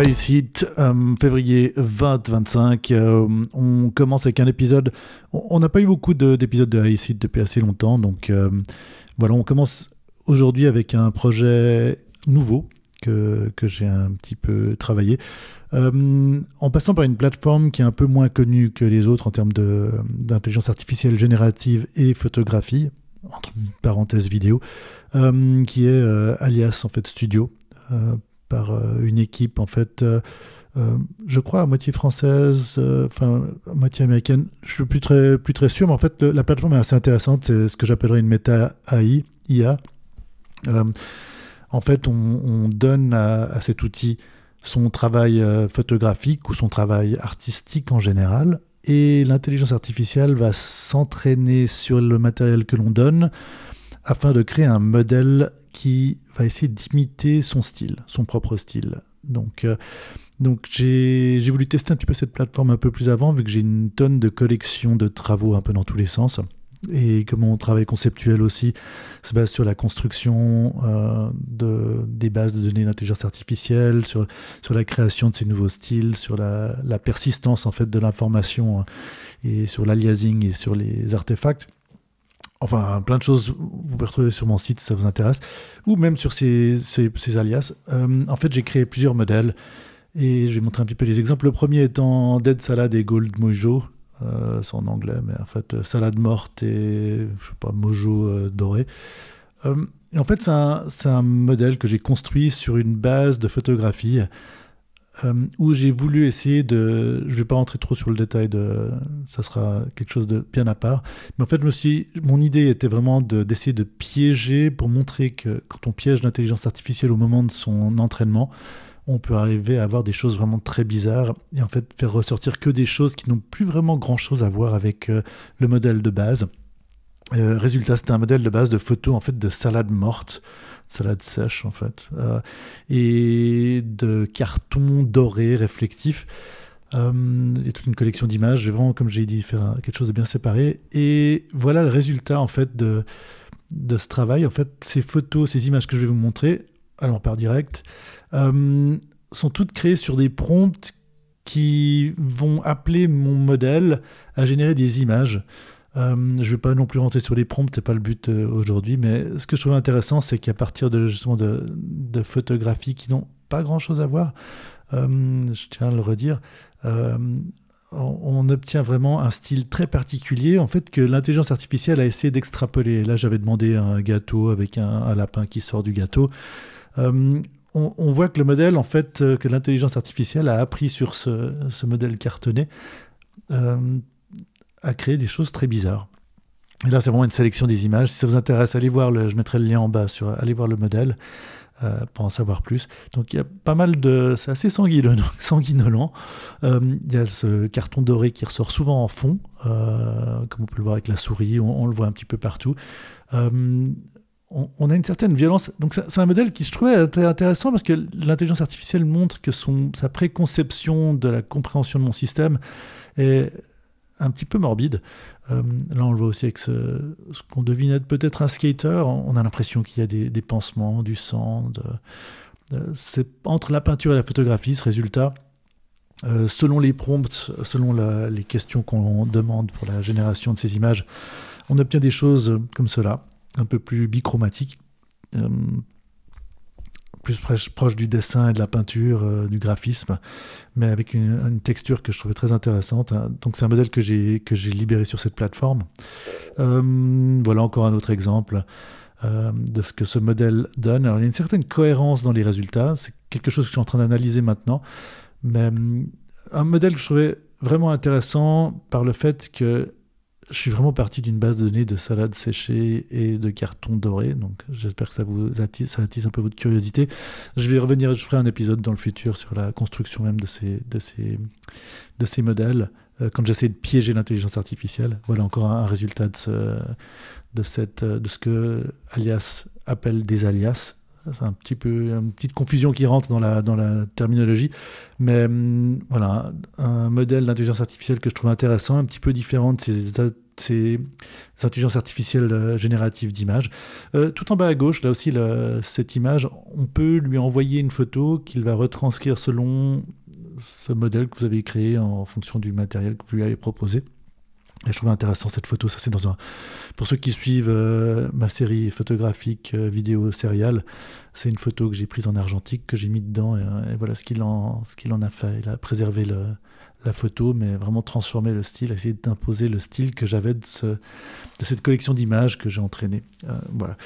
Ice Heat, février 2025. On commence avec un épisode. On n'a pas eu beaucoup d'épisodes de Ice Heat depuis assez longtemps. Donc voilà, on commence aujourd'hui avec un projet nouveau que j'ai un petit peu travaillé. En passant par une plateforme qui est un peu moins connue que les autres en termes d'intelligence artificielle générative et photographie, entre parenthèses vidéo, qui est Alias en fait Studio. Par une équipe en fait, je crois à moitié française, à moitié américaine. Je suis plus très sûr, mais en fait la plateforme est assez intéressante. C'est ce que j'appellerais une méta AI, IA. En fait, on donne à cet outil son travail photographique ou son travail artistique en général, et l'intelligence artificielle va s'entraîner sur le matériel que l'on donne afin de créer un modèle qui va essayer d'imiter son style, son propre style. Donc j'ai voulu tester un petit peu cette plateforme un peu plus avant, vu que j'ai une tonne de collections de travaux un peu dans tous les sens. Et comme mon travail conceptuel aussi se base sur la construction des bases de données d'intelligence artificielle, sur la création de ces nouveaux styles, sur la persistance en fait de l'information, et sur l'aliasing et sur les artefacts. Enfin, plein de choses, vous pouvez retrouver sur mon site si ça vous intéresse, ou même sur ces alias. En fait, j'ai créé plusieurs modèles, et je vais montrer un petit peu les exemples. Le premier étant Dead Salad et Gold Mojo, c'est en anglais, mais en fait, salade morte et, je sais pas, mojo doré. Et en fait, c'est un modèle que j'ai construit sur une base de photographie, où j'ai voulu essayer de... Je ne vais pas rentrer trop sur le détail, ça sera quelque chose de bien à part. Mais en fait, mon idée était vraiment d'essayer de piéger pour montrer que quand on piège l'intelligence artificielle au moment de son entraînement, on peut arriver à avoir des choses vraiment très bizarres et en fait faire ressortir que des choses qui n'ont plus vraiment grand-chose à voir avec le modèle de base. Résultat, c'était un modèle de base de photo en fait de salade morte, salade sèche en fait, et de carton doré réflectif, et toute une collection d'images. J'ai vraiment, comme j'ai dit, faire quelque chose de bien séparé. Et voilà le résultat en fait de ce travail. En fait, ces photos, ces images que je vais vous montrer, alors par direct, sont toutes créées sur des prompts qui vont appeler mon modèle à générer des images. Je ne vais pas non plus rentrer sur les prompts, c'est pas le but aujourd'hui, mais ce que je trouve intéressant, c'est qu'à partir justement de photographies qui n'ont pas grand-chose à voir, je tiens à le redire, on obtient vraiment un style très particulier, en fait, que l'intelligence artificielle a essayé d'extrapoler. Là, j'avais demandé un gâteau avec un lapin qui sort du gâteau. On voit que le modèle, en fait, que l'intelligence artificielle a appris sur ce modèle cartonné, à créer des choses très bizarres. Et là, c'est vraiment une sélection des images. Si ça vous intéresse, allez voir je mettrai le lien en bas, allez voir le modèle pour en savoir plus. Donc, il y a pas mal c'est assez sanguinolent. Il y a ce carton doré qui ressort souvent en fond, comme on peut le voir avec la souris, on le voit un petit peu partout. On a une certaine violence. Donc, c'est un modèle qui je trouvais très intéressant parce que l'intelligence artificielle montre que sa préconception de la compréhension de mon système est un petit peu morbide. Là, on le voit aussi avec ce qu'on devine être peut-être un skater. On a l'impression qu'il y a des pansements, du sang. C'est entre la peinture et la photographie, ce résultat. Selon les prompts, selon les questions qu'on demande pour la génération de ces images, on obtient des choses comme cela, un peu plus bichromatiques, plus proche du dessin et de la peinture, du graphisme, mais avec une texture que je trouvais très intéressante. Donc c'est un modèle que j'ai libéré sur cette plateforme. Voilà encore un autre exemple de ce que ce modèle donne. Alors il y a une certaine cohérence dans les résultats, c'est quelque chose que je suis en train d'analyser maintenant, mais un modèle que je trouvais vraiment intéressant par le fait que je suis vraiment parti d'une base de données de salade séchée et de carton doré, donc j'espère que ça attise un peu votre curiosité. Je vais revenir, je ferai un épisode dans le futur sur la construction même de ces modèles, quand j'essaie de piéger l'intelligence artificielle. Voilà encore un résultat de ce que Alias appelle des alias. C'est un petit peu une petite confusion qui rentre dans la terminologie, mais voilà, un modèle d'intelligence artificielle que je trouve intéressant, un petit peu différent de ces intelligences artificielles génératives d'images. Tout en bas à gauche, là aussi, cette image, on peut lui envoyer une photo qu'il va retranscrire selon ce modèle que vous avez créé en fonction du matériel que vous lui avez proposé. Et je trouve intéressant cette photo. Ça, c'est pour ceux qui suivent ma série photographique vidéo serial, c'est une photo que j'ai prise en argentique, que j'ai mis dedans, et voilà ce qu'il en a fait. Il a préservé la photo, mais vraiment transformé le style, essayé d'imposer le style que j'avais de cette collection d'images que j'ai entraînée. Voilà.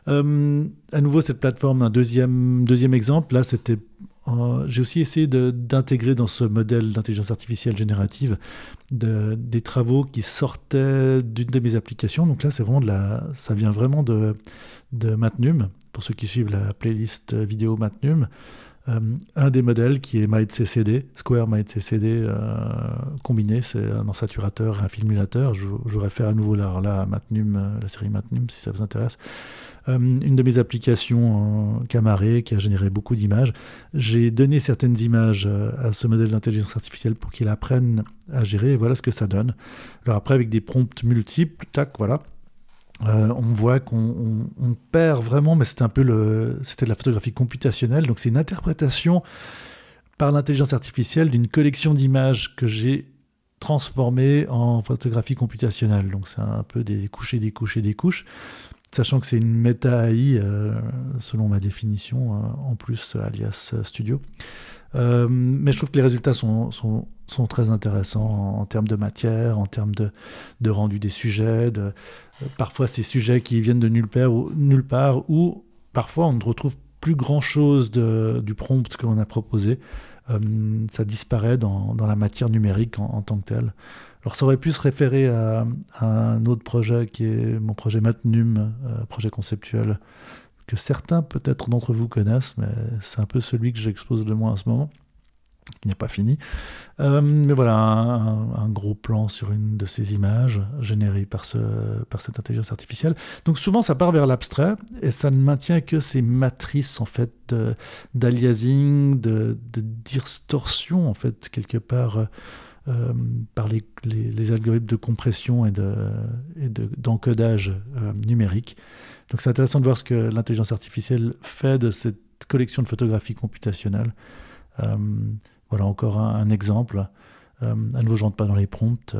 À nouveau, cette plateforme, un deuxième exemple, là, c'était... j'ai aussi essayé d'intégrer dans ce modèle d'intelligence artificielle générative des travaux qui sortaient d'une de mes applications. Donc là, ça vient vraiment de Matnum, pour ceux qui suivent la playlist vidéo Matnum. Un des modèles qui est MindCCD, Square MindCCD combiné, c'est un ensaturateur et un filmulateur. Je vous réfère à nouveau là à Matnum, la série Matnum, si ça vous intéresse. Une de mes applications Camaré qui a généré beaucoup d'images. J'ai donné certaines images à ce modèle d'intelligence artificielle pour qu'il apprenne à gérer, et voilà ce que ça donne. Alors après, avec des prompts multiples, tac, voilà. On voit qu'on perd vraiment, mais c'était de la photographie computationnelle, donc c'est une interprétation par l'intelligence artificielle d'une collection d'images que j'ai transformée en photographie computationnelle. Donc c'est un peu des couches et des couches et des couches, sachant que c'est une méta-AI, selon ma définition, en plus alias Studio. Mais je trouve que les résultats sont très intéressants en termes de matière, en termes de rendu des sujets, parfois ces sujets qui viennent de nulle part, ou parfois on ne retrouve plus grand-chose du prompt que l'on a proposé. Ça disparaît dans la matière numérique en tant que telle. Alors ça aurait pu se référer à un autre projet qui est mon projet Matnum, projet conceptuel, que certains peut-être d'entre vous connaissent, mais c'est un peu celui que j'expose le moins en ce moment, qui n'est pas fini. Mais voilà, un gros plan sur une de ces images générées par cette intelligence artificielle. Donc souvent ça part vers l'abstrait, et ça ne maintient que ces matrices en fait d'aliasing, de distorsion en fait quelque part, par les algorithmes de compression et d'encodage numérique. Donc c'est intéressant de voir ce que l'intelligence artificielle fait de cette collection de photographies computationnelles. Voilà encore un exemple. À nouveau, je ne rentre pas dans les prompts.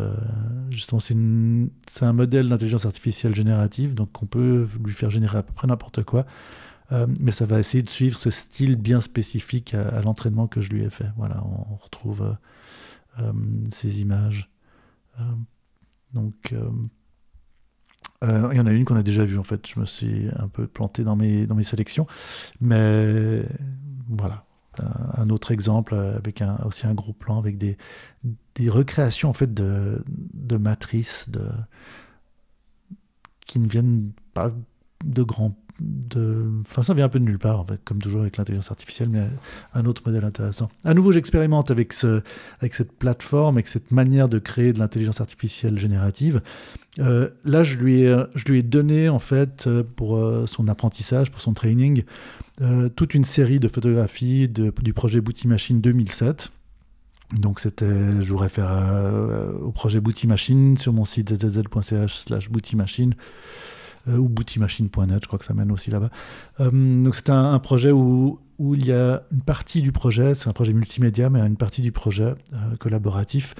Justement, c'est un modèle d'intelligence artificielle générative, donc on peut lui faire générer à peu près n'importe quoi, mais ça va essayer de suivre ce style bien spécifique à l'entraînement que je lui ai fait. Voilà, on retrouve ces images. Donc... il y en a une qu'on a déjà vue, en fait. Je me suis un peu planté dans mes sélections. Mais voilà. Un autre exemple avec aussi un gros plan avec des recréations en fait de matrices qui ne viennent pas de grands... Enfin, ça vient un peu de nulle part, en fait, comme toujours avec l'intelligence artificielle, mais un autre modèle intéressant. À nouveau, j'expérimente avec cette plateforme, avec cette manière de créer de l'intelligence artificielle générative. Là, je lui ai donné, en fait, pour son apprentissage, pour son training, toute une série de photographies du projet Booty Machine 2007. Donc, je vous réfère au projet Booty Machine sur mon site zzz.ch/bootymachine. Ou bootymachine.net, je crois que ça mène aussi là-bas. Donc c'est un projet où il y a une partie du projet, c'est un projet multimédia, mais une partie du projet collaboratif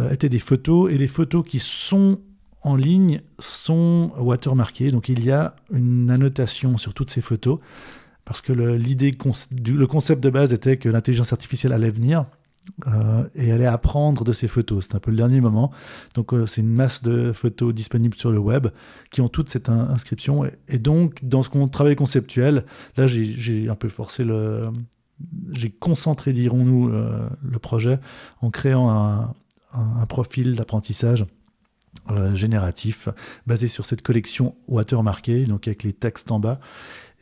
étaient des photos, et les photos qui sont en ligne sont watermarkées, donc il y a une annotation sur toutes ces photos, parce que le concept de base était que l'intelligence artificielle allait venir, et allait apprendre de ces photos. C'est un peu le dernier moment. Donc c'est une masse de photos disponibles sur le web qui ont toute cette inscription. Et donc, dans ce travail conceptuel, là, j'ai un peu forcé j'ai concentré, dirons-nous, le projet en créant un profil d'apprentissage génératif basé sur cette collection watermarkée, donc avec les textes en bas.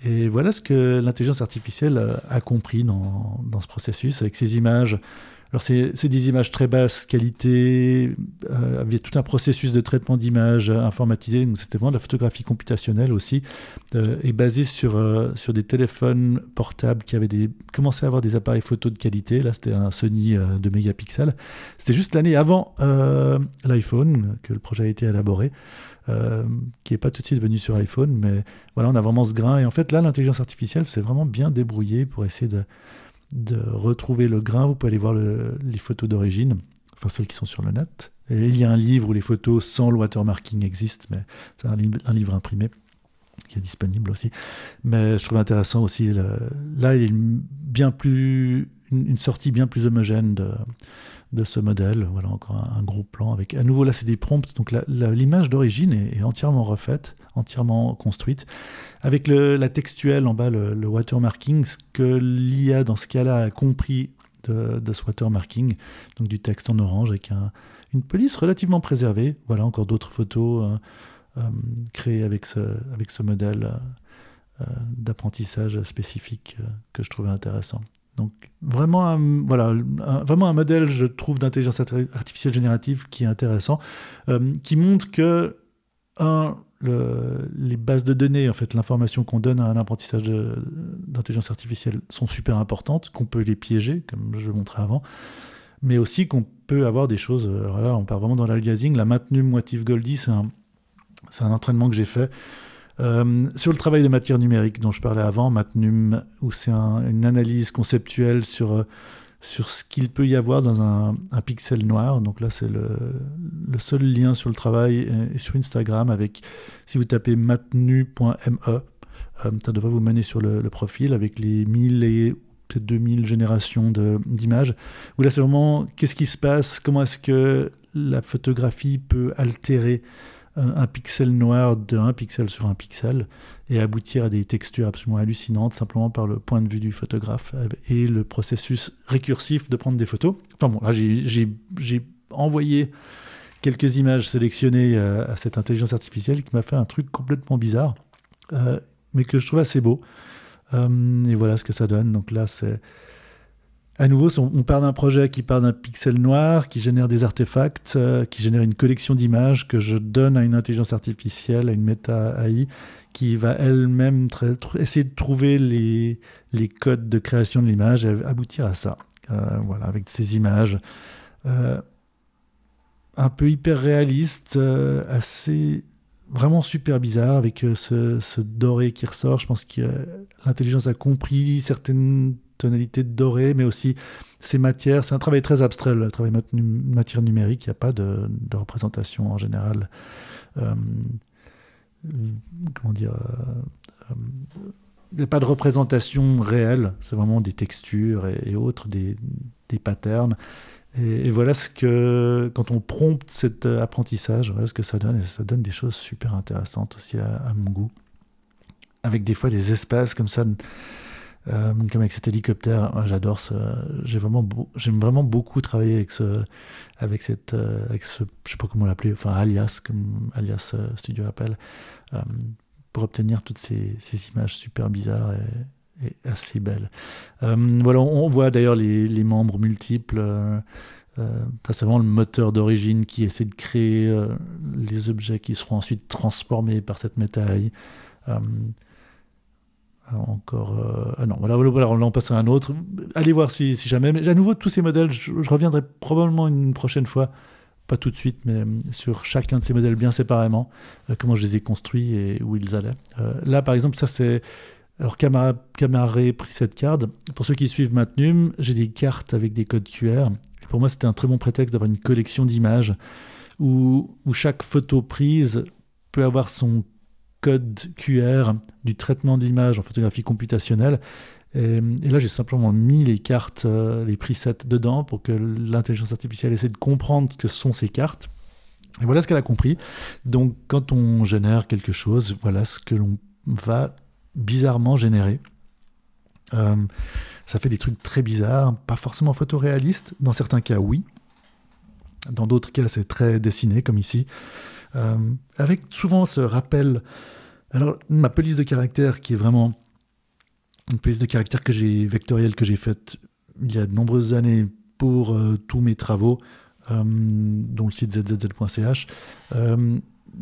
Et voilà ce que l'intelligence artificielle a compris dans ce processus, avec ces images Alors c'est des images très basse qualité, avec tout un processus de traitement d'image informatisé, donc c'était vraiment de la photographie computationnelle aussi, et basé sur des téléphones portables qui commençaient à avoir des appareils photo de qualité. Là c'était un Sony 2 mégapixels. C'était juste l'année avant l'iPhone que le projet a été élaboré. Qui n'est pas tout de suite venu sur iPhone, mais voilà, on a vraiment ce grain. Et en fait, là, l'intelligence artificielle s'est vraiment bien débrouillée pour essayer de retrouver le grain. Vous pouvez aller voir les photos d'origine, enfin celles qui sont sur le net. Et il y a un livre où les photos sans le watermarking existent, mais c'est un livre imprimé qui est disponible aussi. Mais je trouve intéressant aussi, là, il y a une sortie bien plus homogène de ce modèle. Voilà, encore un gros plan avec, à nouveau là c'est des prompts, donc l'image d'origine est entièrement refaite, entièrement construite, avec la textuelle en bas, le watermarking, ce que l'IA dans ce cas-là a compris de ce watermarking, donc du texte en orange avec une police relativement préservée. Voilà, encore d'autres photos créées avec ce modèle d'apprentissage spécifique que je trouvais intéressant. Donc vraiment vraiment un modèle, je trouve, d'intelligence artificielle générative qui est intéressant, qui montre que les bases de données, en fait, l'information qu'on donne à un apprentissage d'intelligence artificielle sont super importantes, qu'on peut les piéger, comme je le montrais avant, mais aussi qu'on peut avoir des choses. Alors là, on part vraiment dans l'aliasing. La Matnum Motif Goldie, c'est un entraînement que j'ai fait sur le travail de matière numérique dont je parlais avant, Matnum, où c'est une analyse conceptuelle sur ce qu'il peut y avoir dans un pixel noir. Donc là, c'est le seul lien sur le travail est sur Instagram. Si vous tapez matnu.me, ça devrait vous mener sur le profil avec les 1000 et peut-être 2000 générations d'images. Où là, c'est vraiment qu'est-ce qui se passe, comment est-ce que la photographie peut altérer un pixel noir de 1 pixel sur 1 pixel et aboutir à des textures absolument hallucinantes simplement par le point de vue du photographe et le processus récursif de prendre des photos. Enfin bon, là j'ai envoyé quelques images sélectionnées à cette intelligence artificielle qui m'a fait un truc complètement bizarre, mais que je trouve assez beau. Et voilà ce que ça donne. Donc là, c'est à nouveau, on part d'un projet qui part d'un pixel noir, qui génère des artefacts, qui génère une collection d'images que je donne à une intelligence artificielle, à une méta-AI, qui va elle-même essayer de trouver les codes de création de l'image et aboutir à ça. Voilà, avec ces images un peu hyper réalistes, assez vraiment super bizarre, avec ce doré qui ressort. Je pense que l'intelligence a compris certaines tonalités de doré, mais aussi ces matières. C'est un travail très abstrait, le travail matière numérique. Il n'y a pas de représentation en général. Comment dire il n'y a pas de représentation réelle. C'est vraiment des textures et autres, des patterns. Et voilà ce que, quand on prompte cet apprentissage, voilà ce que ça donne. Et ça donne des choses super intéressantes aussi à mon goût. Avec des fois des espaces comme ça, comme avec cet hélicoptère. Moi, j'adore ça. J'aime vraiment beaucoup travailler avec ce, je sais pas comment l'appeler, enfin Alias, comme Alias Studio appelle, pour obtenir toutes ces images super bizarres et assez belles. Voilà, on voit d'ailleurs les membres multiples. C'est vraiment le moteur d'origine qui essaie de créer les objets qui seront ensuite transformés par cette méta-AI. Non, voilà, on en passe à un autre. Allez voir si jamais. Mais à nouveau, tous ces modèles, je reviendrai probablement une prochaine fois, pas tout de suite, mais sur chacun de ces modèles bien séparément, comment je les ai construits et où ils allaient. Là, par exemple, ça c'est... Alors, Camare Preset Card. Pour ceux qui suivent Matnum, j'ai des cartes avec des codes QR. Et pour moi, c'était un très bon prétexte d'avoir une collection d'images où chaque photo prise peut avoir son code QR du traitement de l'image en photographie computationnelle. Et là, j'ai simplement mis les cartes, les presets dedans pour que l'intelligence artificielle essaie de comprendre ce que sont ces cartes. Et voilà ce qu'elle a compris. Donc, quand on génère quelque chose, voilà ce que l'on va bizarrement générer. Ça fait des trucs très bizarres, pas forcément photoréalistes. Dans certains cas, oui. Dans d'autres cas, c'est très dessiné, comme ici. Avec souvent ce rappel. Alors, ma police de caractère, qui est vraiment une police de caractère vectorielle que j'ai faite il y a de nombreuses années, pour tous mes travaux, dont le site zzz.ch.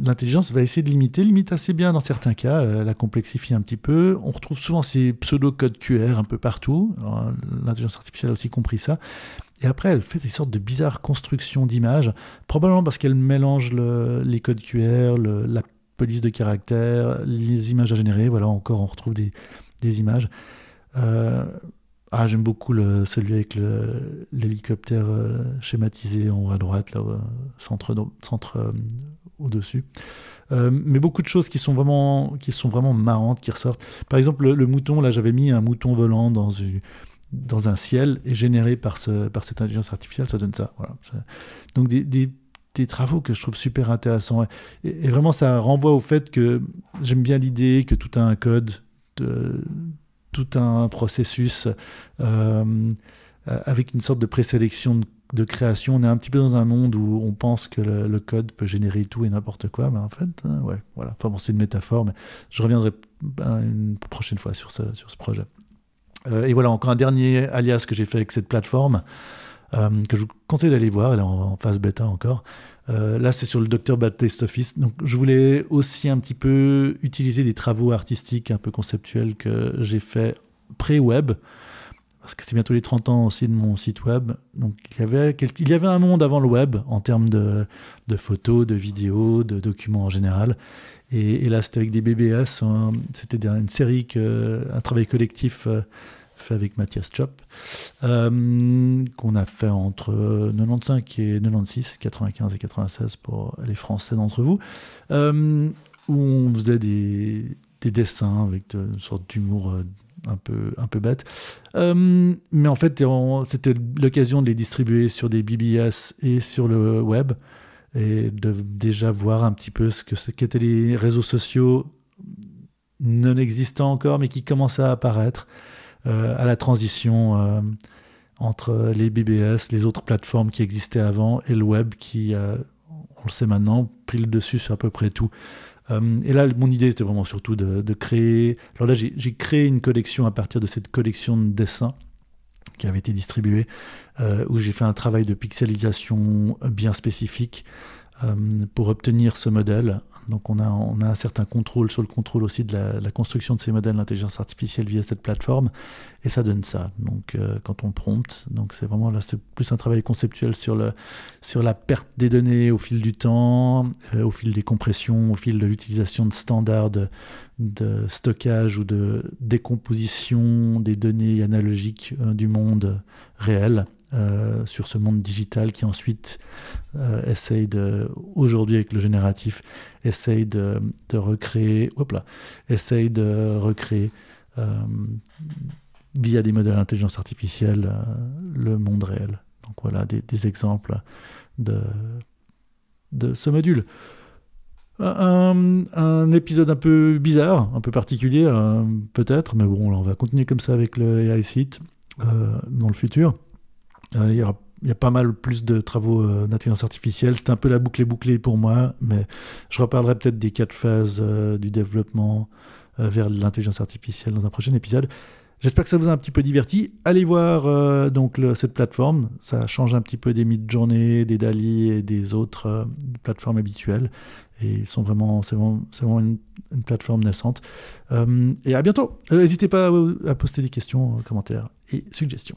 L'intelligence va essayer de limite assez bien dans certains cas, la complexifier un petit peu. On retrouve souvent ces pseudo-codes QR un peu partout. L'intelligence artificielle a aussi compris ça. Et après, elle fait des sortes de bizarres constructions d'images, probablement parce qu'elle mélange les codes QR, la police de caractères, les images à générer. Voilà, encore, on retrouve des images. J'aime beaucoup celui avec l'hélicoptère schématisé en haut à droite, là, centre au-dessus. Mais beaucoup de choses qui sont vraiment marrantes, qui ressortent. Par exemple, le mouton, là, j'avais mis un mouton volant dans un ciel et généré par cette intelligence artificielle, ça donne ça. Voilà. Donc des travaux que je trouve super intéressants. Et vraiment, ça renvoie au fait que j'aime bien l'idée que tout a un code, tout un processus avec une sorte de présélection de création. On est un petit peu dans un monde où on pense que le code peut générer tout et n'importe quoi, mais en fait, ouais, voilà. Enfin bon, c'est une métaphore, mais je reviendrai une prochaine fois sur ce projet. Et voilà, encore un dernier alias que j'ai fait avec cette plateforme, que je vous conseille d'aller voir, elle est en phase bêta encore. Là, c'est sur le Dr. Bad Taste Office. Donc, je voulais aussi un petit peu utiliser des travaux artistiques un peu conceptuels que j'ai fait pré-web, parce que c'est bientôt les 30 ans aussi de mon site web. Donc, il y avait un monde avant le web en termes de photos, de vidéos, de documents en général. Et là, c'était avec des BBS. C'était une série, un travail collectif fait avec Mathias Chop, qu'on a fait entre 95 et 96, 95 et 96 pour les Français d'entre vous, où on faisait des dessins avec une sorte d'humour un peu bête. Mais en fait, c'était l'occasion de les distribuer sur des BBS et sur le web, et de déjà voir un petit peu ce qu'étaient les réseaux sociaux non existants encore, mais qui commençaient à apparaître, à la transition entre les BBS, les autres plateformes qui existaient avant, et le web qui, on le sait maintenant, pris le dessus sur à peu près tout. Et là, mon idée, c'était vraiment surtout de créer... Alors là, j'ai créé une collection à partir de cette collection de dessins qui avait été distribuée, où j'ai fait un travail de pixelisation bien spécifique pour obtenir ce modèle. Donc on a un certain contrôle sur le contrôle aussi de la construction de ces modèles d'intelligence artificielle via cette plateforme, et ça donne ça. Donc quand on prompte, donc c'est vraiment là, c'est plus un travail conceptuel sur la perte des données au fil du temps, au fil des compressions, au fil de l'utilisation de standards de stockage ou de décomposition des données analogiques du monde réel. Sur ce monde digital qui ensuite essaye aujourd'hui avec le génératif, essaye de recréer via des modèles d'intelligence artificielle le monde réel. Donc voilà des exemples de ce module. Un épisode un peu bizarre, un peu particulier peut-être, mais bon, là, on va continuer comme ça avec le AI Site dans le futur. Il y a pas mal plus de travaux d'intelligence artificielle. C'est un peu la boucle est bouclée pour moi, mais je reparlerai peut-être des 4 phases du développement vers l'intelligence artificielle dans un prochain épisode. J'espère que ça vous a un petit peu diverti. Allez voir cette plateforme. Ça change un petit peu des Midjourney, des DALL-E et des autres plateformes habituelles. Et c'est vraiment une plateforme naissante. Et à bientôt. N'hésitez pas à poster des questions, commentaires et suggestions.